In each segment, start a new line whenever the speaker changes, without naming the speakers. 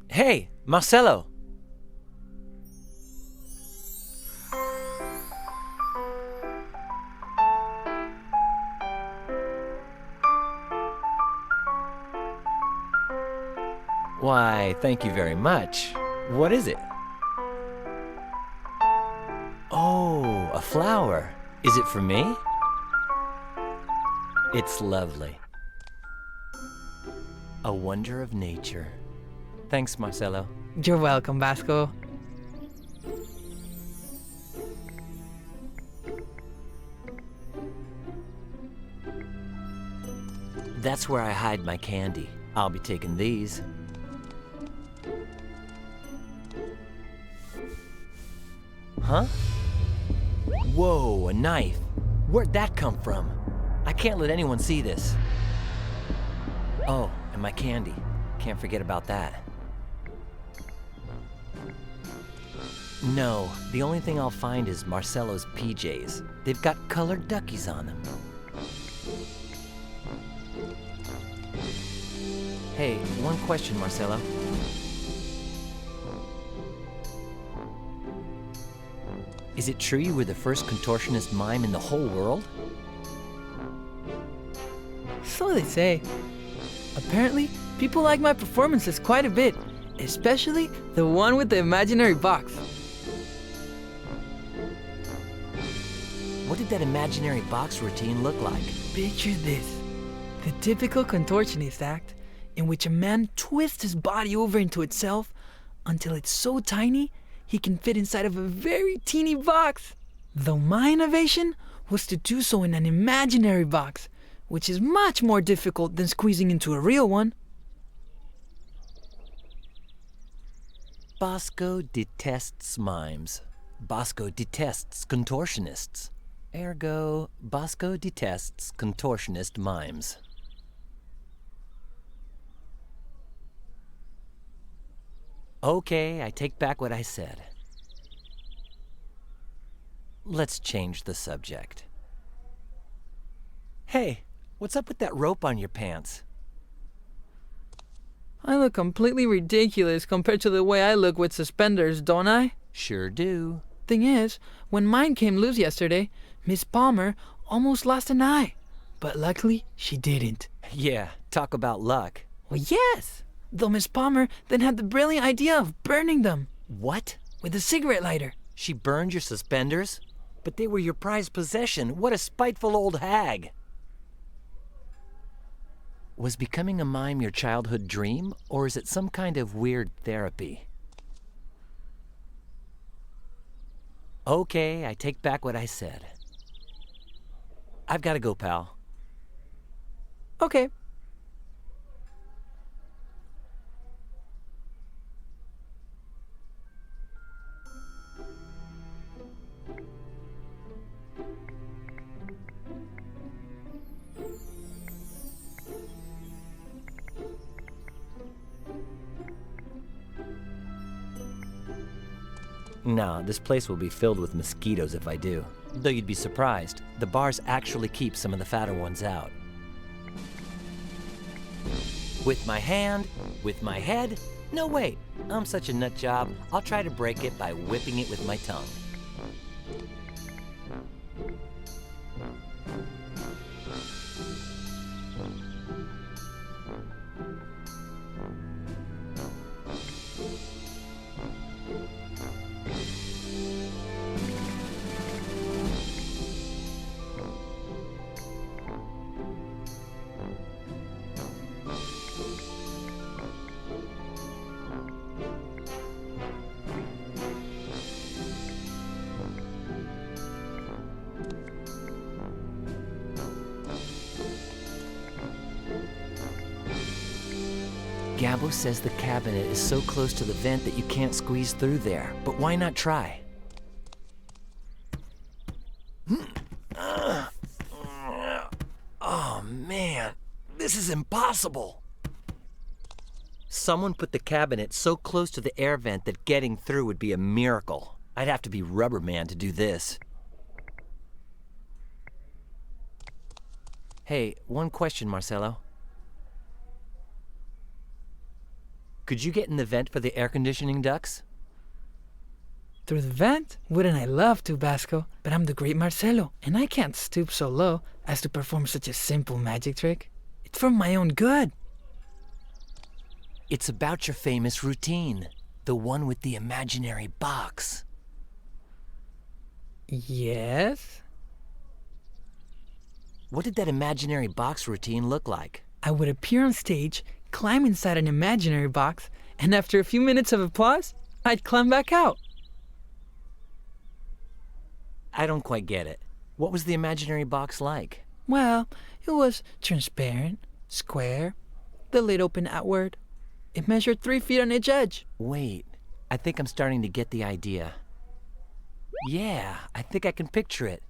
Hey, Marcelo! Why, thank you very much. What is it? Oh, a flower. Is it for me? It's lovely. A wonder of nature. Thanks, Marcelo.
You're welcome, Vasco.
That's where I hide my candy. I'll be taking these. Huh? Whoa, a knife. Where'd that come from? I can't let anyone see this. Oh, and my candy. Can't forget about that. No, the only thing I'll find is Marcelo's PJs. They've got colored duckies on them. Hey, one question, Marcelo. Is it true you were the first contortionist mime in the whole world?
So they say. Apparently, people like my performances quite a bit, especially the one with the imaginary box.
What did that imaginary box routine look like?
Picture this. The typical contortionist act, in which a man twists his body over into itself until it's so tiny he can fit inside of a very teeny box. Though my innovation was to do so in an imaginary box, which is much more difficult than squeezing into a real one.
Bosco detests mimes. Bosco detests contortionists. Ergo, Bosco detests contortionist mimes. Okay, I take back what I said. Let's change the subject. Hey, what's up with that rope on your pants?
I look completely ridiculous compared to the way I look with suspenders, don't I?
Sure do.
Thing is, when mine came loose yesterday, Miss Palmer almost lost an eye. But luckily, she didn't.
Yeah, talk about luck.
Well, yes! Though Miss Palmer then had the brilliant idea of burning them.
What?
With a cigarette lighter.
She burned your suspenders? But they were your prized possession. What a spiteful old hag. Was becoming a mime your childhood dream, or is it some kind of weird therapy? Okay, I take back what I said. I've got to go, pal.
Okay.
Nah, this place will be filled with mosquitoes if I do. Though you'd be surprised, the bars actually keep some of the fatter ones out. With my hand, with my head? No, wait, I'm such a nut job, I'll try to break it by whipping it with my tongue. Gabo says the cabinet is so close to the vent that you can't squeeze through there, but why not try? Oh man, this is impossible. Someone put the cabinet so close to the air vent that getting through would be a miracle. I'd have to be Rubber Man to do this. Hey, one question, Marcelo. Could you get in the vent for the air conditioning ducts?
Through the vent? Wouldn't I love to, Basco? But I'm the great Marcelo, and I can't stoop so low as to perform such a simple magic trick. It's for my own good.
It's about your famous routine. The one with the imaginary box.
Yes?
What did that imaginary box routine look like?
I would appear on stage, climb inside an imaginary box, and after a few minutes of applause, I'd climb back out.
I don't quite get it. What was the imaginary box like?
Well, it was transparent, square, the lid open outward. It measured 3 feet on each edge.
Wait, I think I'm starting to get the idea. Yeah, I think I can picture it.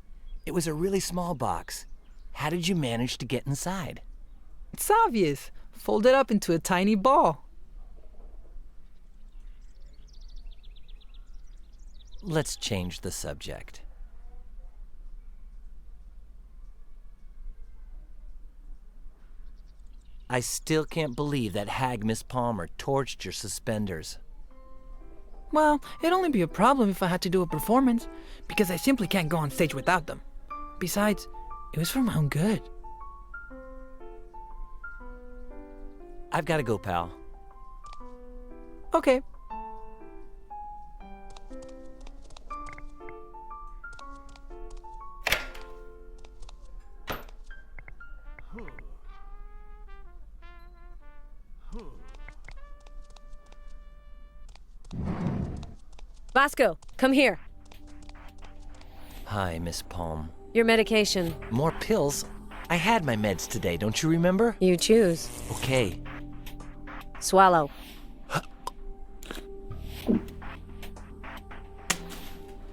It was a really small box. How did you manage to get inside?
It's obvious. Fold it up into a tiny ball.
Let's change the subject. I still can't believe that hag Miss Palmer torched your suspenders.
Well, it'd only be a problem if I had to do a performance, because I simply can't go on stage without them. Besides, it was for my own good.
I've got to go, pal.
Okay.
Vasco, come here.
Hi, Miss Palm.
Your medication.
More pills? I had my meds today, don't you remember?
You choose.
Okay.
Swallow.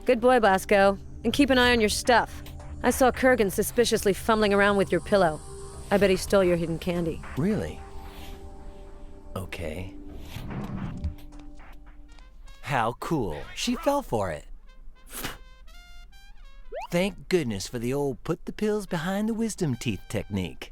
Good boy, Vasco. And keep an eye on your stuff. I saw Kurgan suspiciously fumbling around with your pillow. I bet he stole your hidden candy.
Really? Okay. How cool. She fell for it. Thank goodness for the old put the pills behind the wisdom teeth technique.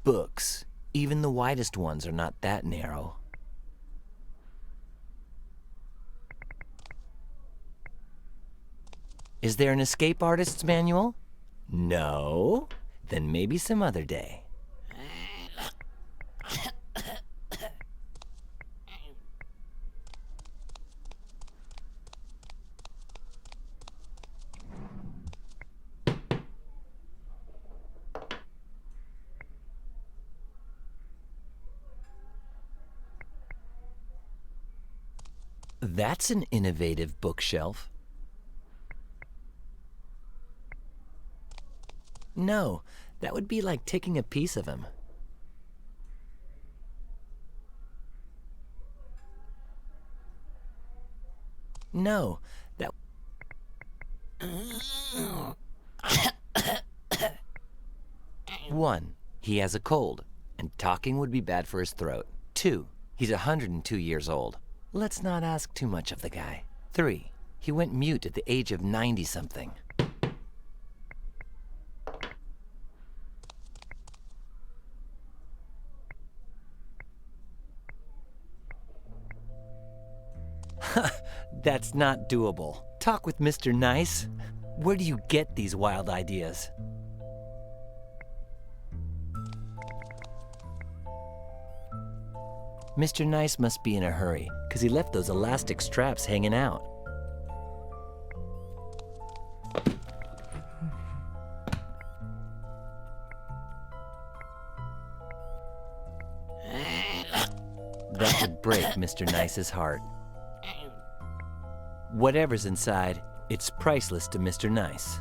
Books. Even the widest ones are not that narrow. Is there an escape artist's manual? No? Then maybe some other day. That's an innovative bookshelf. No, that would be like taking a piece of him. No, that... One, he has a cold, and talking would be bad for his throat. 2, he's 102 years old. Let's not ask too much of the guy. 3, he went mute at the age of 90-something. That's not doable. Talk with Mr. Nice. Where do you get these wild ideas? Mr. Nice must be in a hurry, because he left those elastic straps hanging out. That would break Mr. Nice's heart. Whatever's inside, it's priceless to Mr. Nice.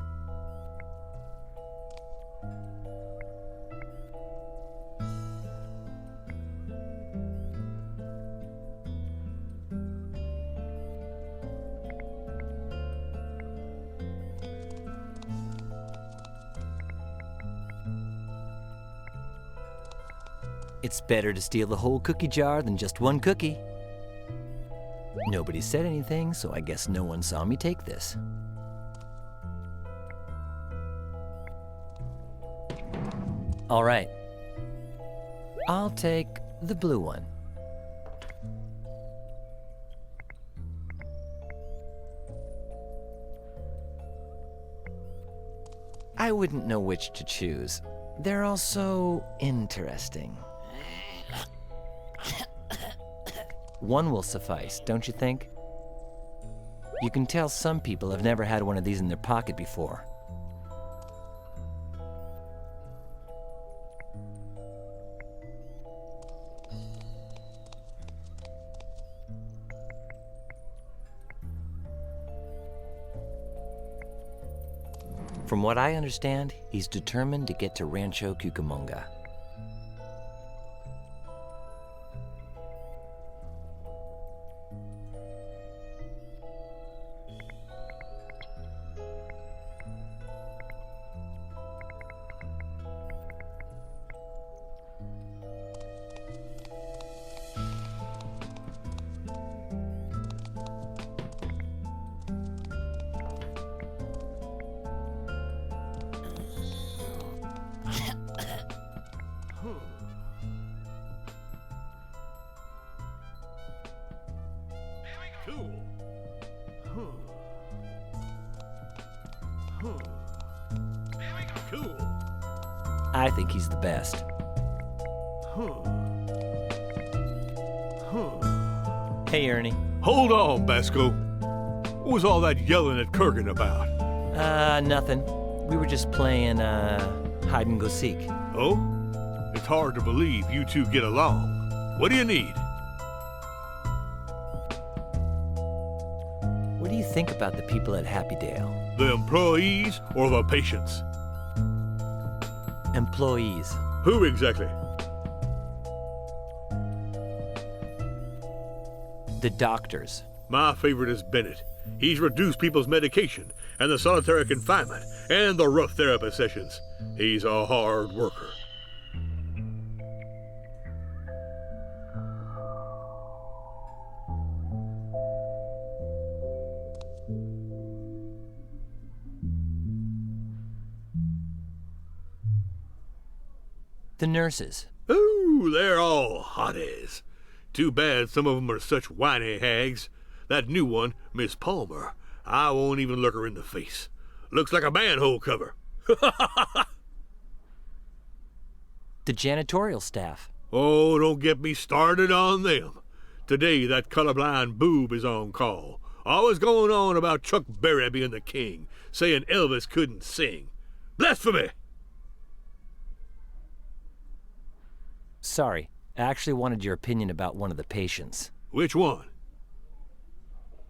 It's better to steal the whole cookie jar than just one cookie. Nobody said anything, so I guess no one saw me take this. All right. I'll take the blue one. I wouldn't know which to choose. They're all so interesting. One will suffice, don't you think? You can tell some people have never had one of these in their pocket before. From what I understand, he's determined to get to Rancho Cucamonga.
Cool.
I think he's the best. Hey, Ernie.
Hold on, Basco. What was all that yelling at Kurgan about?
Nothing. We were just playing, hide and go seek.
Oh? It's hard to believe you two get along. What do you need?
What do you think about the people at Happydale?
The employees or the patients?
Employees.
Who exactly?
The doctors.
My favorite is Bennett. He's reduced people's medication, and the solitary confinement, and the rough therapy sessions. He's a hard worker.
The nurses.
Ooh, they're all hotties. Too bad some of 'em are such whiny hags. That new one, Miss Palmer, I won't even look her in the face. Looks like a manhole cover.
The janitorial staff.
Oh, don't get me started on them. Today that colorblind boob is on call. Always going on about Chuck Berry being the king, saying Elvis couldn't sing. Blasphemy!
Sorry, I actually wanted your opinion about one of the patients.
Which one?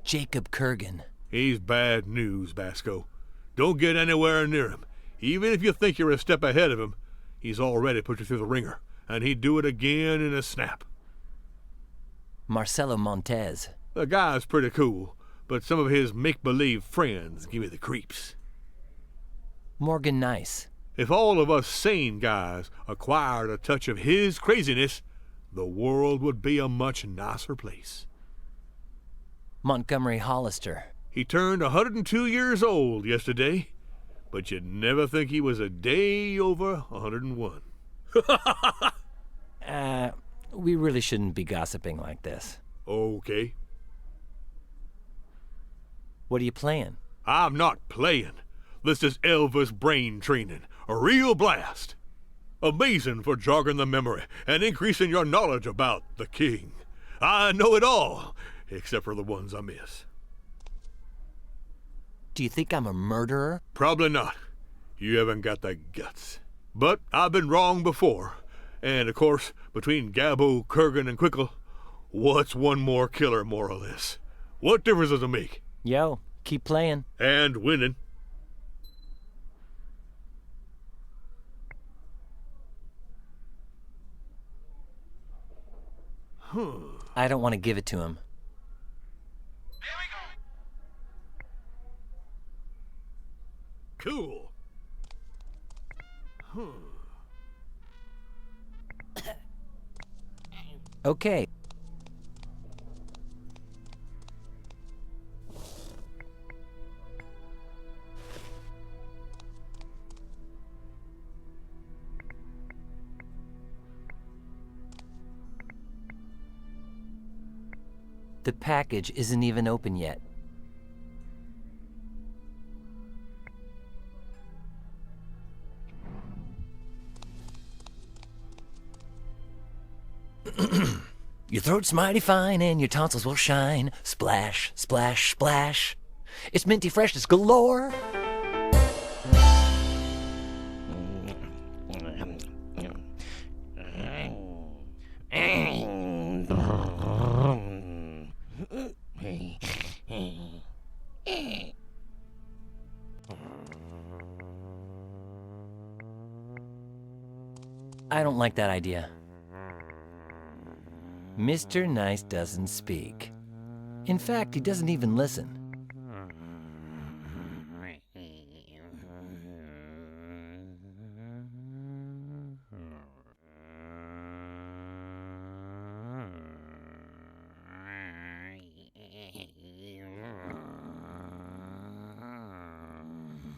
Jacob Kurgan.
He's bad news, Basco. Don't get anywhere near him. Even if you think you're a step ahead of him, he's already put you through the ringer, and he'd do it again in a snap.
Marcelo Montez.
The guy's pretty cool, but some of his make-believe friends give me the creeps.
Morgan Nice.
If all of us sane guys acquired a touch of his craziness, the world would be a much nicer place.
Montgomery Hollister.
He turned 102 years old yesterday, but you'd never think he was a day over 101.
We really shouldn't be gossiping like this.
Okay.
What are you playing?
I'm not playing. This is Elvis brain training. A real blast. Amazing for jogging the memory and increasing your knowledge about the king. I know it all, except for the ones I miss.
Do you think I'm a murderer?
Probably not. You haven't got the guts. But I've been wrong before. And, of course, between Gabbo, Kurgan, and Quickle, what's one more killer more or less? What difference does it make?
Yo, keep playing.
And winning.
I don't want to give it to him.
Cool.
Okay. The package isn't even open yet. Your throat's mighty fine and your tonsils will shine. Splash, splash, splash. It's minty freshness galore. I don't like that idea. Mr. Nice doesn't speak. In fact, he doesn't even listen.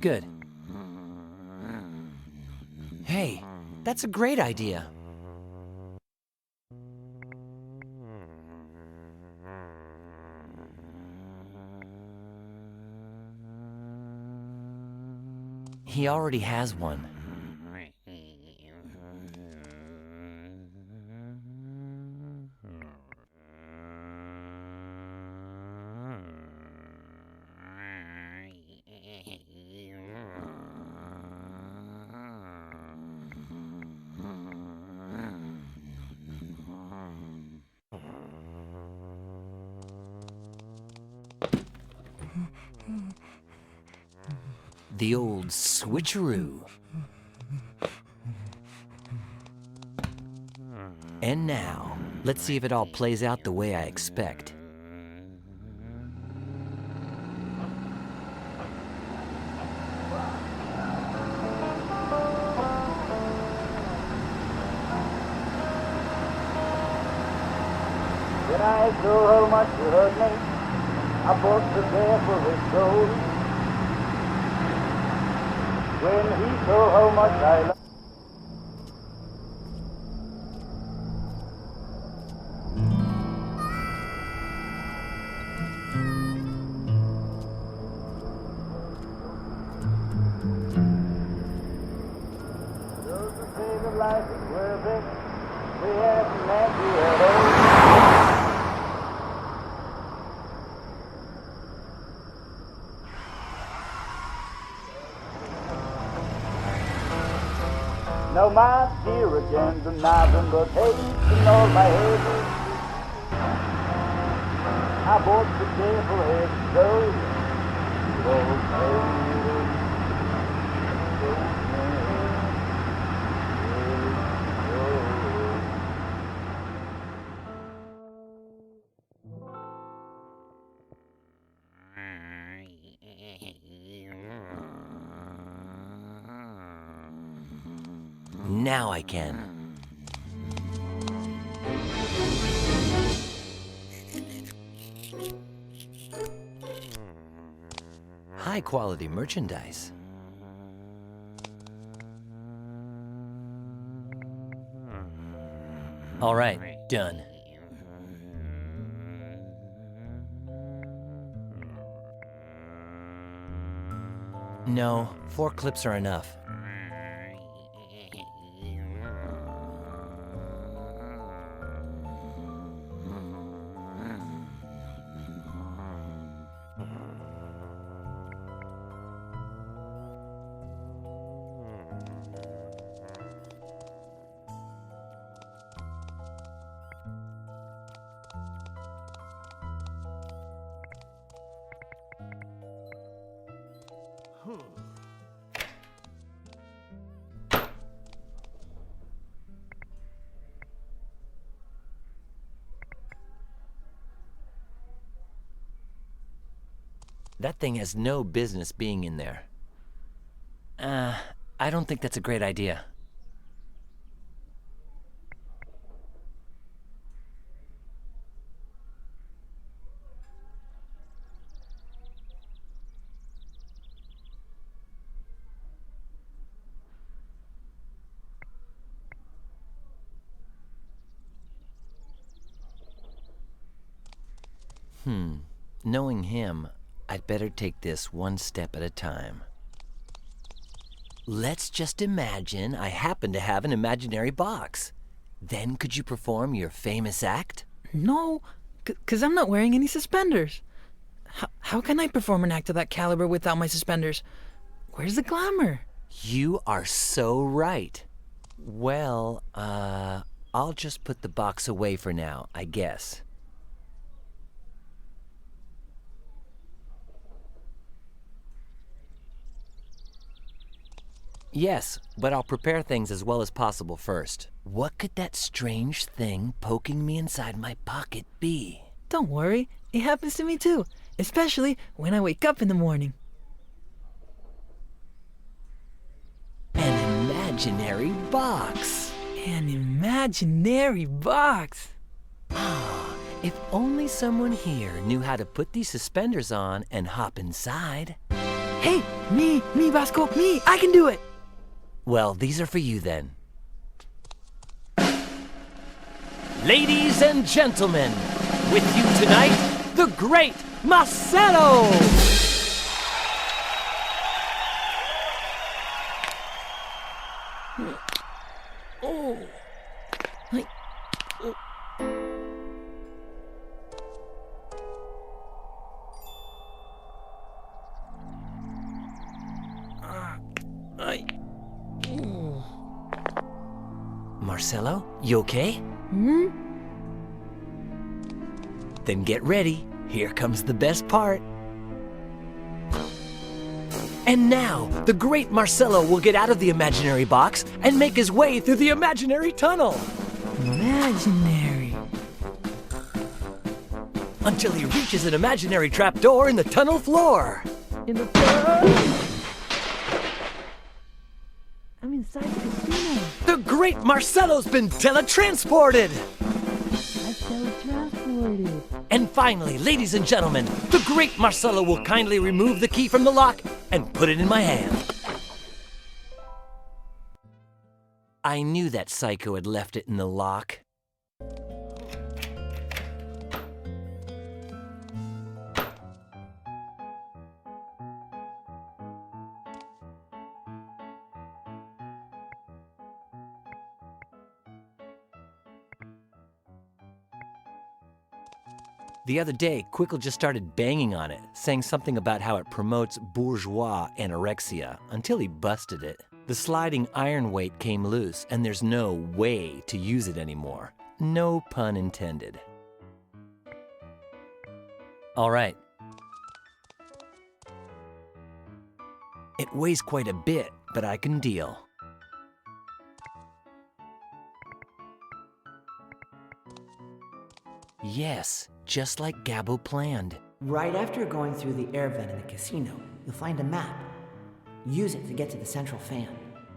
Good. Hey, that's a great idea. He already has one. The old switcheroo. And now, let's see if it all plays out the way I expect.
When I saw how much you hurt me, I bought the bear for his soul. When he saw how much I loved, those who say that life is worth it, we haven't met you at all. Now my dear again, the nothing but hate in all my head. I bought the devil head so
Now I can. High quality merchandise. All right, done. No, 4 clips are enough. That thing has no business being in there. I don't think that's a great idea. Knowing him, I'd better take this one step at a time. Let's just imagine I happen to have an imaginary box. Then could you perform your famous act?
No, because I'm not wearing any suspenders. How can I perform an act of that caliber without my suspenders? Where's the glamour?
You are so right. Well, I'll just put the box away for now, I guess. Yes, but I'll prepare things as well as possible first. What could that strange thing poking me inside my pocket be?
Don't worry, it happens to me too, especially when I wake up in the morning.
An imaginary box.
An imaginary box.
If only someone here knew how to put these suspenders on and hop inside.
Hey, me, Vasco, me, I can do it.
Well, these are for you then. Ladies and gentlemen, with you tonight, the great Marcelo!
Oh. Ay. Oh. Ay. Oh.
Marcelo, you okay?
Hmm?
Then get ready. Here comes the best part. And now, the great Marcelo will get out of the imaginary box and make his way through the imaginary tunnel.
Imaginary.
Until he reaches an imaginary trapdoor in the tunnel floor.
In the front. I'm inside the casino.
The great Marcelo's been teletransported.
I teletransported.
And finally, ladies and gentlemen, the great Marcelo will kindly remove the key from the lock and put it in my hand. I knew that psycho had left it in the lock. The other day, Quickle just started banging on it, saying something about how it promotes bourgeois anorexia, until he busted it. The sliding iron weight came loose, and there's no way to use it anymore. No pun intended. All right. It weighs quite a bit, but I can deal. Yes, just like Gabbo planned.
Right after going through the air vent in the casino, you'll find a map. Use it to get to the central fan.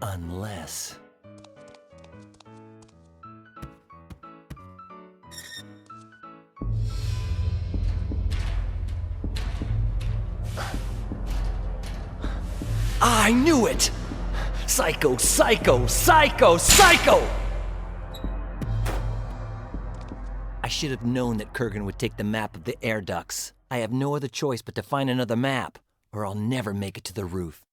Unless... I knew it! Psycho, psycho, psycho, psycho! I should have known that Kurgan would take the map of the air ducts. I have no other choice but to find another map, or I'll never make it to the roof.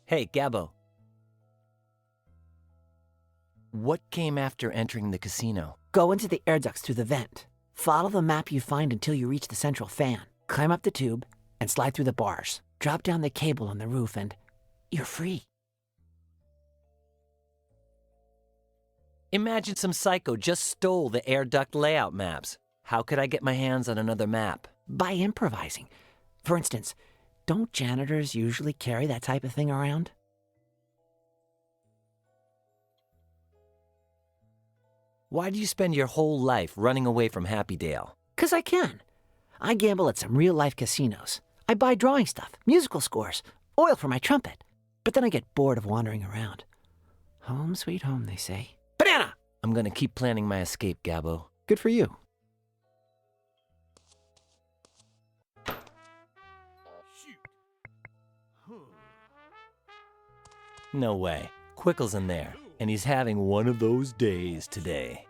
Hey, Gabbo. What came after entering the casino?
Go into the air ducts through the vent. Follow the map you find until you reach the central fan. Climb up the tube and slide through the bars. Drop down the cable on the roof and you're free.
Imagine some psycho just stole the air duct layout maps. How could I get my hands on another map?
By improvising. For instance, don't janitors usually carry that type of thing around?
Why do you spend your whole life running away from Happy Dale?
'Cause I can. I gamble at some real-life casinos. I buy drawing stuff, musical scores, oil for my trumpet. But then I get bored of wandering around. Home sweet home, they say. Banana!
I'm gonna keep planning my escape, Gabbo.
Good for you.
No way. Quickle's in there, and he's having one of those days today.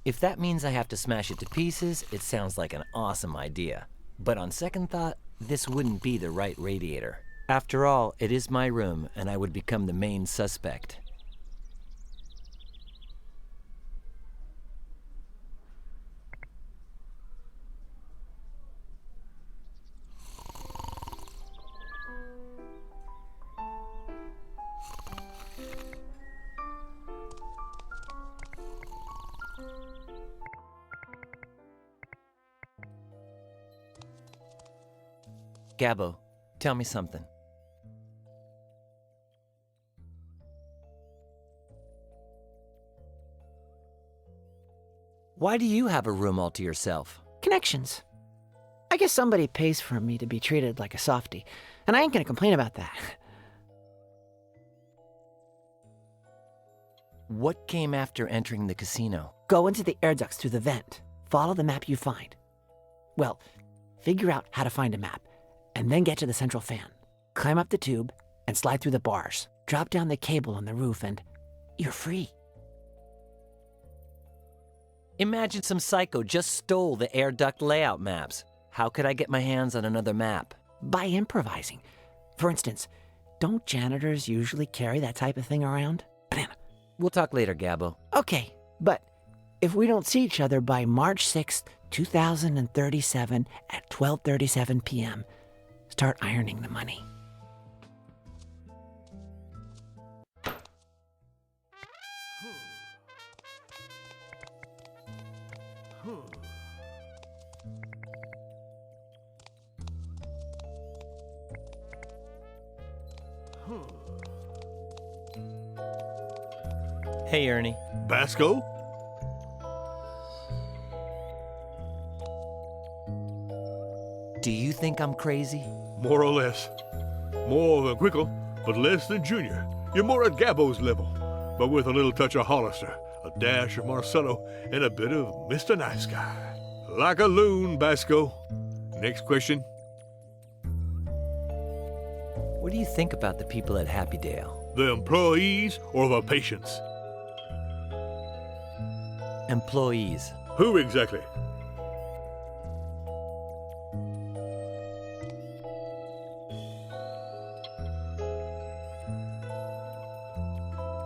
If that means I have to smash it to pieces, it sounds like an awesome idea. But on second thought, this wouldn't be the right radiator. After all, it is my room, and I would become the main suspect. Gabbo, tell me something. Why do you have a room all to yourself?
Connections. I guess somebody pays for me to be treated like a softie, and I ain't gonna complain about that.
What came after entering the casino?
Go into the air ducts through the vent. Follow the map you find. Well, figure out how to find a map, and then get to the central fan. Climb up the tube and slide through the bars. Drop down the cable on the roof and you're free.
Imagine some psycho just stole the air duct layout maps. How could I get my hands on another map?
By improvising. For instance, don't janitors usually carry that type of thing around? Banana.
We'll talk later, Gabbo.
Okay, but if we don't see each other by March 6th, 2037 at 12:37 p.m., start ironing the money.
Hey, Ernie.
Basco?
Do you think I'm crazy?
More or less. More than Quickle, but less than Junior. You're more at Gabbo's level, but with a little touch of Hollister, a dash of Marcello, and a bit of Mr. Nice Guy. Like a loon, Basco. Next question.
What do you think about the people at Happy Dale?
The employees or the patients?
Employees.
Who exactly?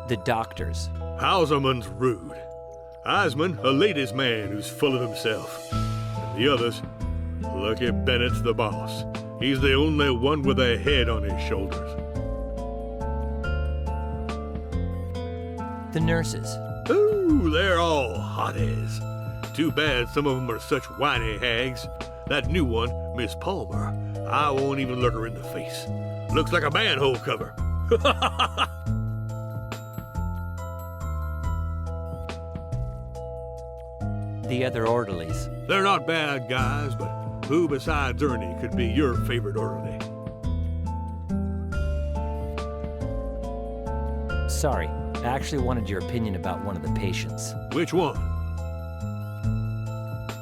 The doctors.
Hauserman's rude. Eisman, a ladies' man who's full of himself. And the others, Lucky Bennett's the boss. He's the only one with a head on his shoulders.
The nurses.
Ooh, they're all hotties. Too bad some of them are such whiny hags. That new one, Miss Palmer, I won't even look her in the face. Looks like a manhole cover.
The other orderlies.
They're not bad guys, but who besides Ernie could be your favorite orderly?
Sorry, I actually wanted your opinion about one of the patients.
Which one?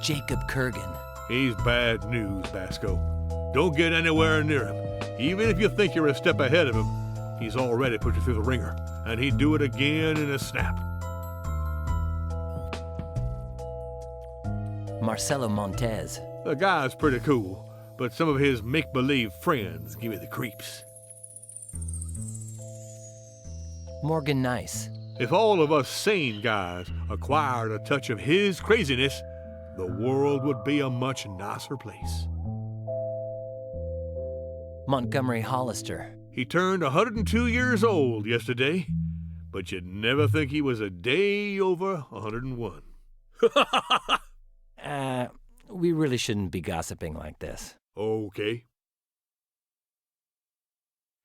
Jacob Kurgan.
He's bad news, Basco. Don't get anywhere near him. Even if you think you're a step ahead of him, he's already put you through the ringer, and he'd do it again in a snap.
Marcelo Montez.
The guy's pretty cool, but some of his make-believe friends give me the creeps.
Morgan Nice.
If all of us sane guys acquired a touch of his craziness, the world would be a much nicer place.
Montgomery Hollister.
He turned 102 years old yesterday, but you'd never think he was a day over 101.
We really shouldn't be gossiping like this.
Okay.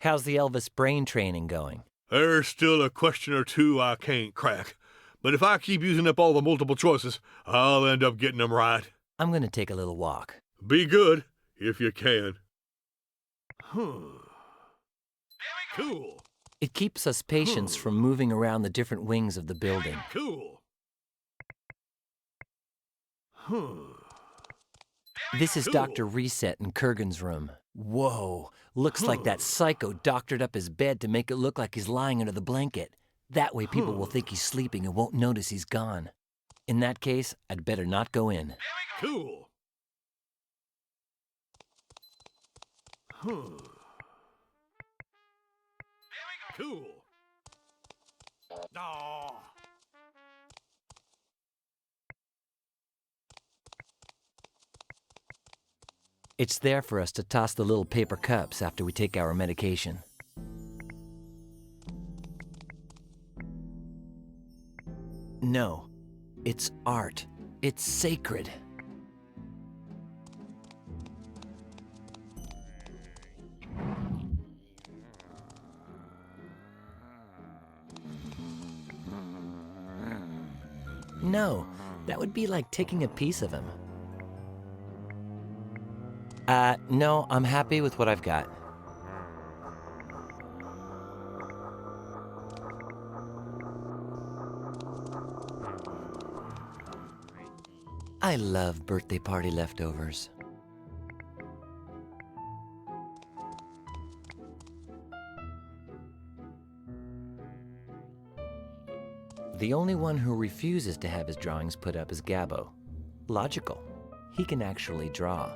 How's the Elvis brain training going?
There's still a question or two I can't crack, but if I keep using up all the multiple choices, I'll end up getting them right.
I'm gonna take a little walk.
Be good, if you can. Cool.
It keeps us patients from moving around the different wings of the building.
Cool.
This is
Cool.
Dr. Reset in Kurgan's room. Whoa, looks like that psycho doctored up his bed to make it look like he's lying under the blanket. That way people will think he's sleeping and won't notice he's gone. In that case, I'd better not go in.
Cool. Cool. Aw.
It's there for us to toss the little paper cups after we take our medication. No, it's art. It's sacred. No, that would be like taking a piece of him. No, I'm happy with what I've got. I love birthday party leftovers. The only one who refuses to have his drawings put up is Gabbo. Logical. He can actually draw.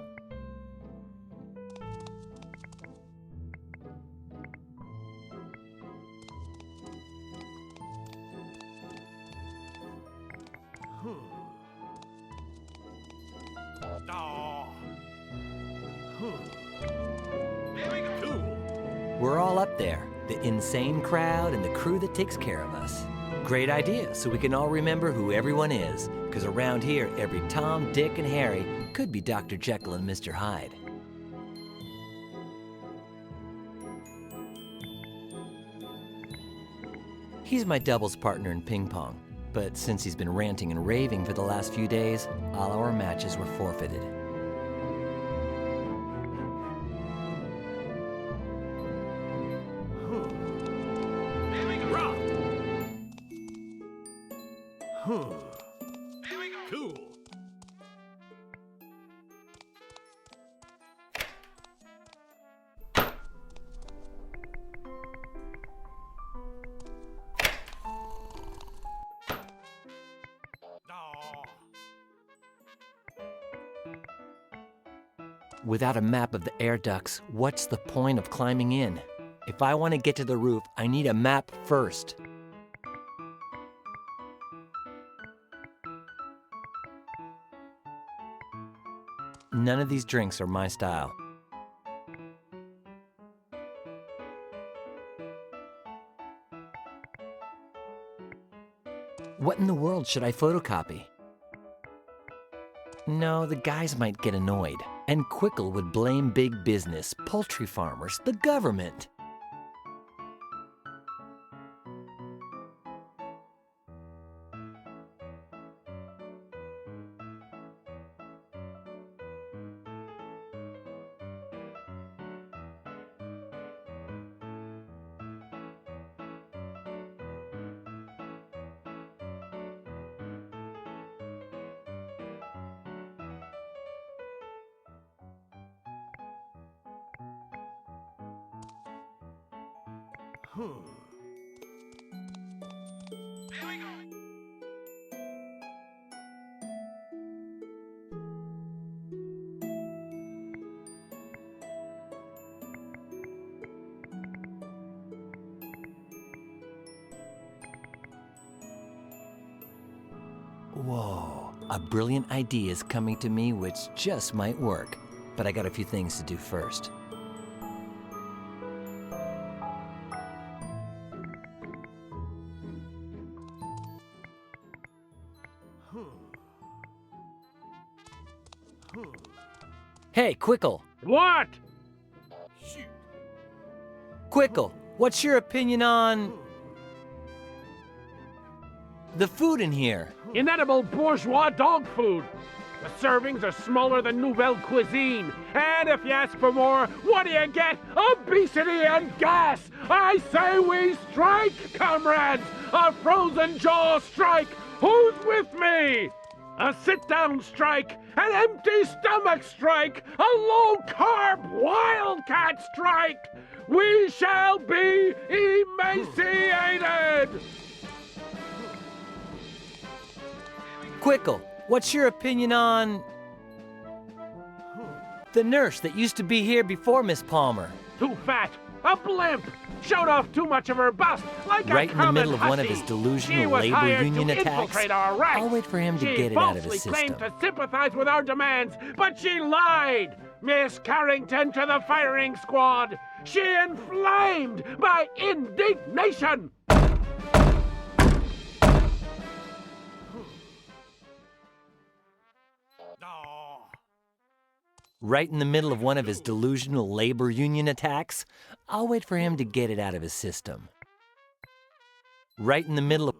We're all up there, the insane crowd and the crew that takes care of us. Great idea, so we can all remember who everyone is, because around here, every Tom, Dick, and Harry could be Dr. Jekyll and Mr. Hyde. He's my doubles partner in ping pong, but since he's been ranting and raving for the last few days, all our matches were forfeited.
Cool.
Without a map of the air ducts, what's the point of climbing in? If I want to get to the roof, I need a map first. None of these drinks are my style. What in the world should I photocopy? No, the guys might get annoyed. And Quickle would blame big business, poultry farmers, the government. Whoa, a brilliant idea is coming to me which just might work. But I got a few things to do first. Hey, Quickle!
What?
Quickle, what's your opinion on the food in here?
Inedible bourgeois dog food. The servings are smaller than Nouvelle Cuisine. And if you ask for more, what do you get? Obesity and gas! I say we strike, comrades! A frozen jaw strike! Who's with me? A sit-down strike, an empty stomach strike, a low-carb wildcat strike! We shall be emaciated!
Quickle, what's your opinion on the nurse that used to be here before Miss Palmer?
Too fat, a blimp, showed off too much of her bust, like
Right
a
in the
common
middle of one of
hussy.
his delusional
She was
labor
hired
union
to
attacks.
infiltrate our ranks.
I'll wait for him to
She
get it out of his
falsely claimed
system.
to sympathize with our demands, but she lied. Miss Carrington to the firing squad. She inflamed my indignation.
Right in the middle of one of his delusional labor union attacks? I'll wait for him to get it out of his system. Right in the middle of...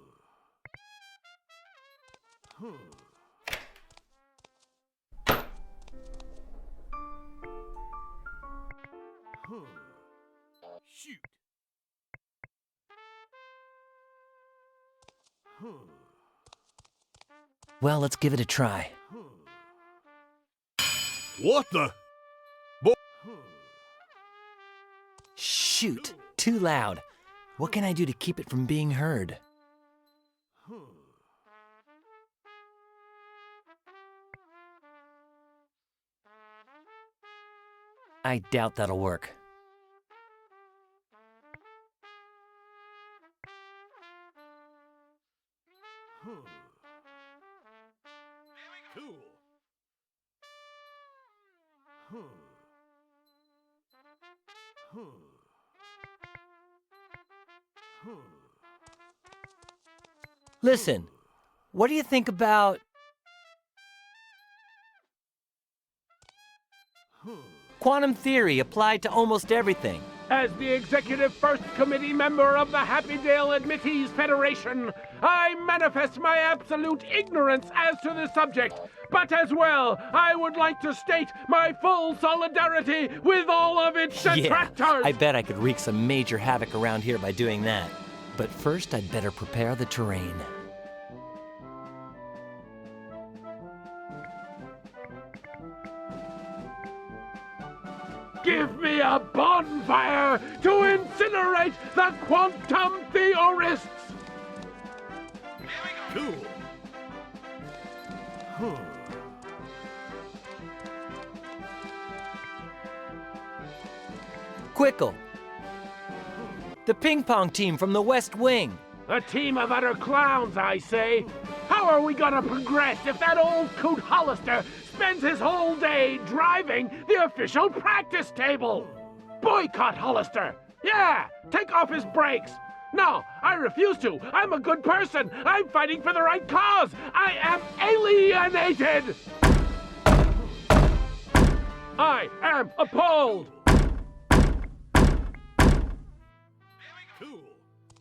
Well, let's give it a try.
What the?
Shoot! Too loud. What can I do to keep it from being heard? I doubt that'll work.
Cool.
Listen, what do you think about quantum theory applied to almost everything?
As the Executive First Committee member of the Happydale Admittees Federation, I manifest my absolute ignorance as to the subject. But as well, I would like to state my full solidarity with all of its detractors.
Yeah, I bet I could wreak some major havoc around here by doing that. But first, I'd better prepare the terrain.
Give me a bonfire to incinerate the quantum theorists!
Cool.
Quickle! The ping pong team from the West Wing!
A team of utter clowns, I say. How are we gonna progress if that old coot Hollister spends his whole day driving the official practice table? Boycott Hollister! Yeah, take off his brakes! No, I refuse to. I'm a good person. I'm fighting for the right cause. I am alienated. I am appalled.
Cool.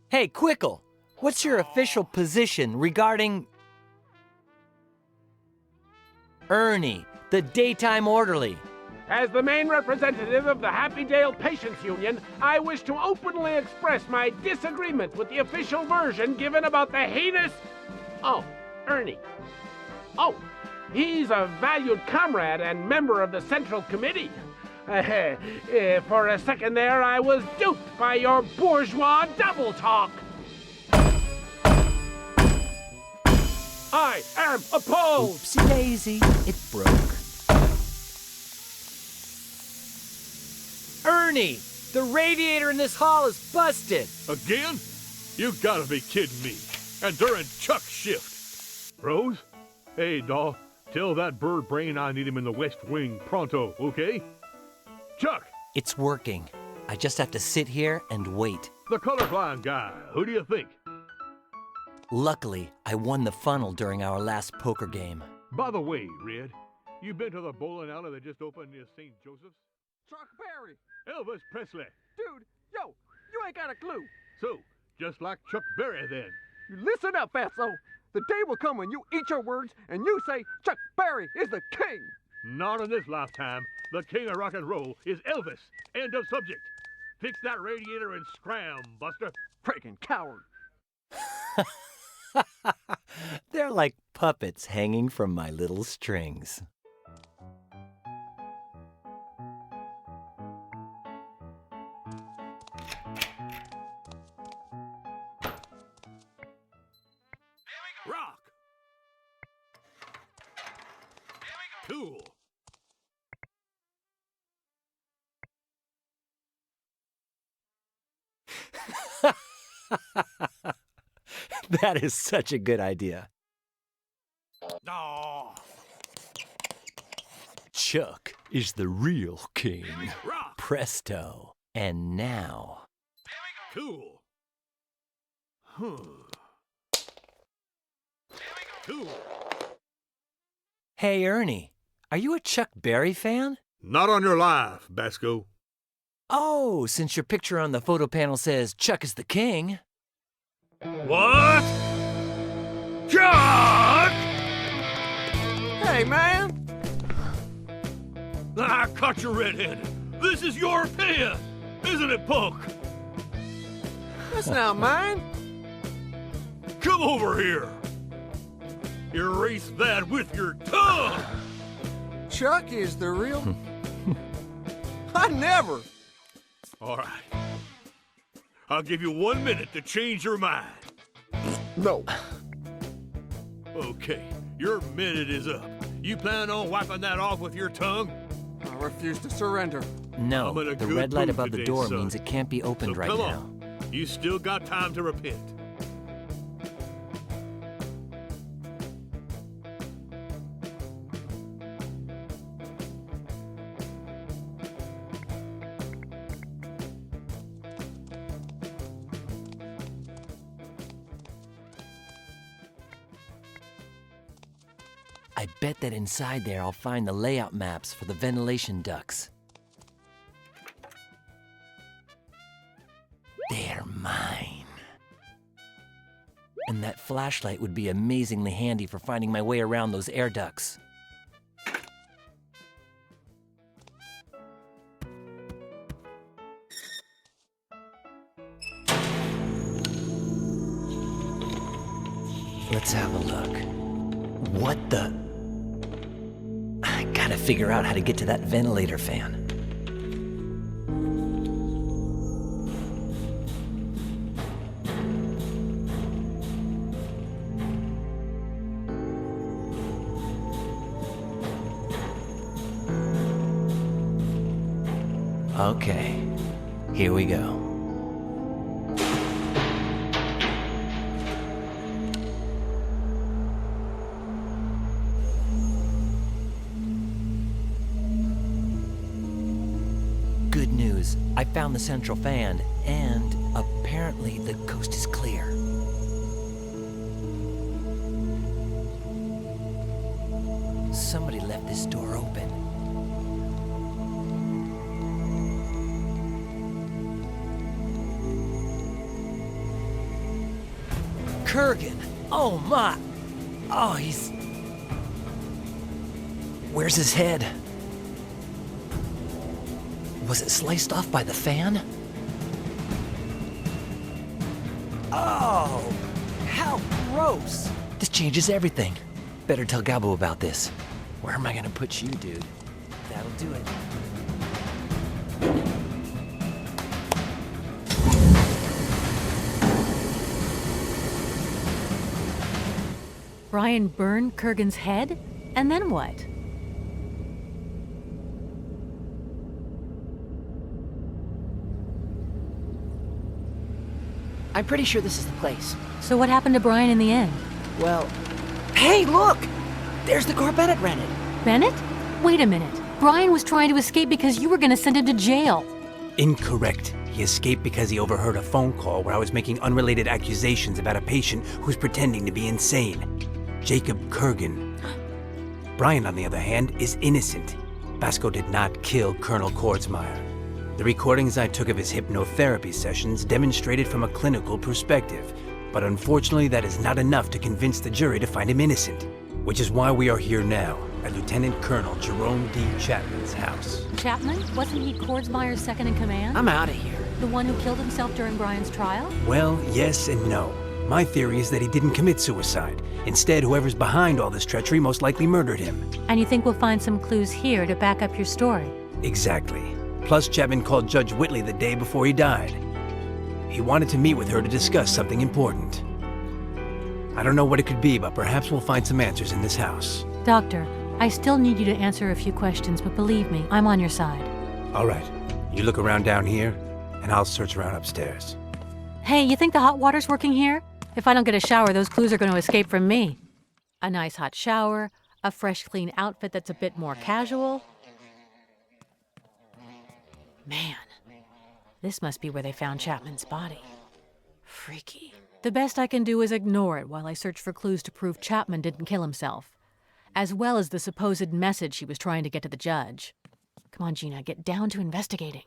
Hey, Quickle! What's your official position regarding Ernie, the daytime orderly?
As the main representative of the Happydale Patients Union, I wish to openly express my disagreement with the official version given about the heinous... Oh, Ernie. Oh, he's a valued comrade and member of the Central Committee. For a second there, I was duped by your bourgeois double talk. I am appalled.
Oopsie daisy, it broke. Ernie! The radiator in this hall is busted!
Again? You gotta be kidding me. And during Chuck's shift. Rose, Hey, Daw, tell that bird brain I need him in the West Wing pronto, okay? Chuck,
It's working. I just have to sit here and wait.
the colorblind guy, who do you think?
Luckily, I won the funnel during our last poker game.
By the way, Red, you been to the bowling alley that just opened near St. Joseph's?
Chuck Berry!
Elvis Presley.
Dude, yo, you ain't got a clue.
So, just like Chuck Berry then.
You listen up, Fatso. The day will come when you eat your words and you say Chuck Berry is the king.
Not in this lifetime. The king of rock and roll is Elvis. End of subject. Fix that radiator and scram, Buster.
Freaking coward.
They're like puppets hanging from my little strings.
Rock. Cool.
That is such a good idea.
Aw.
Chuck is the real king.
Rock.
Presto. And now...
Cool. Cool.
Hey, Ernie, are you a Chuck Berry fan?
Not on your life, Basco.
Oh, since your picture on the photo panel says Chuck is the king.
What? Chuck!
Hey, man.
I caught you red-handed. This is your pen, isn't it, punk?
That's not mine.
Come over here. Erase that with your tongue.
Chuck is the real... I never.
All right. I'll give you 1 minute to change your mind.
No.
Okay, your minute is up. You plan on wiping that off with your tongue?
I refuse to surrender.
No,
I'm in a
the
good
red light
mood
above the
today,
door
son.
means it can't be opened
So
right
come
now.
on. You still got time to repent.
I bet that inside there I'll find the layout maps for the ventilation ducts. They're mine. And that flashlight would be amazingly handy for finding my way around those air ducts. Let's have a look. What the? I gotta figure out how to get to that ventilator fan. Okay, here we go. Good news, I found the central fan, and apparently the coast is clear. Somebody left this door open. Kurgan! Oh my! Oh, he's... Where's his head? Was it sliced off by the fan? Oh, how gross! This changes everything. Better tell Gabo about this. Where am I gonna put you, dude? That'll do it.
Brian burned Kurgan's head? And then what?
I'm pretty sure this is the place.
So what happened to Brian in the end?
Well, hey, look! There's the car Bennett rented.
Bennett? Wait a minute. Brian was trying to escape because you were going to send him to jail.
Incorrect. He escaped because he overheard a phone call where I was making unrelated accusations about a patient who's pretending to be insane. Jacob Kurgan. Brian, on the other hand, is innocent. Basco did not kill Colonel Kordsmeyer. The recordings I took of his hypnotherapy sessions demonstrated from a clinical perspective, but unfortunately that is not enough to convince the jury to find him innocent, which is why we are here now, at Lieutenant Colonel Jerome D. Chapman's house.
Chapman? Wasn't he Kordsmeyer's second in command?
I'm out of here.
The one who killed himself during Brian's trial?
Well, yes and no. My theory is that he didn't commit suicide. Instead, whoever's behind all this treachery most likely murdered him.
And you think we'll find some clues here to back up your story?
Exactly. Plus, Chapman called Judge Whitley the day before he died. He wanted to meet with her to discuss something important. I don't know what it could be, but perhaps we'll find some answers in this house.
Doctor, I still need you to answer a few questions, but believe me, I'm on your side.
All right. You look around down here, and I'll search around upstairs.
Hey, you think the hot water's working here? If I don't get a shower, those clues are going to escape from me. A nice hot shower, a fresh, clean outfit that's a bit more casual. Man, this must be where they found Chapman's body. Freaky. The best I can do is ignore it while I search for clues to prove Chapman didn't kill himself, as well as the supposed message he was trying to get to the judge. Come on, Gina, get down to investigating.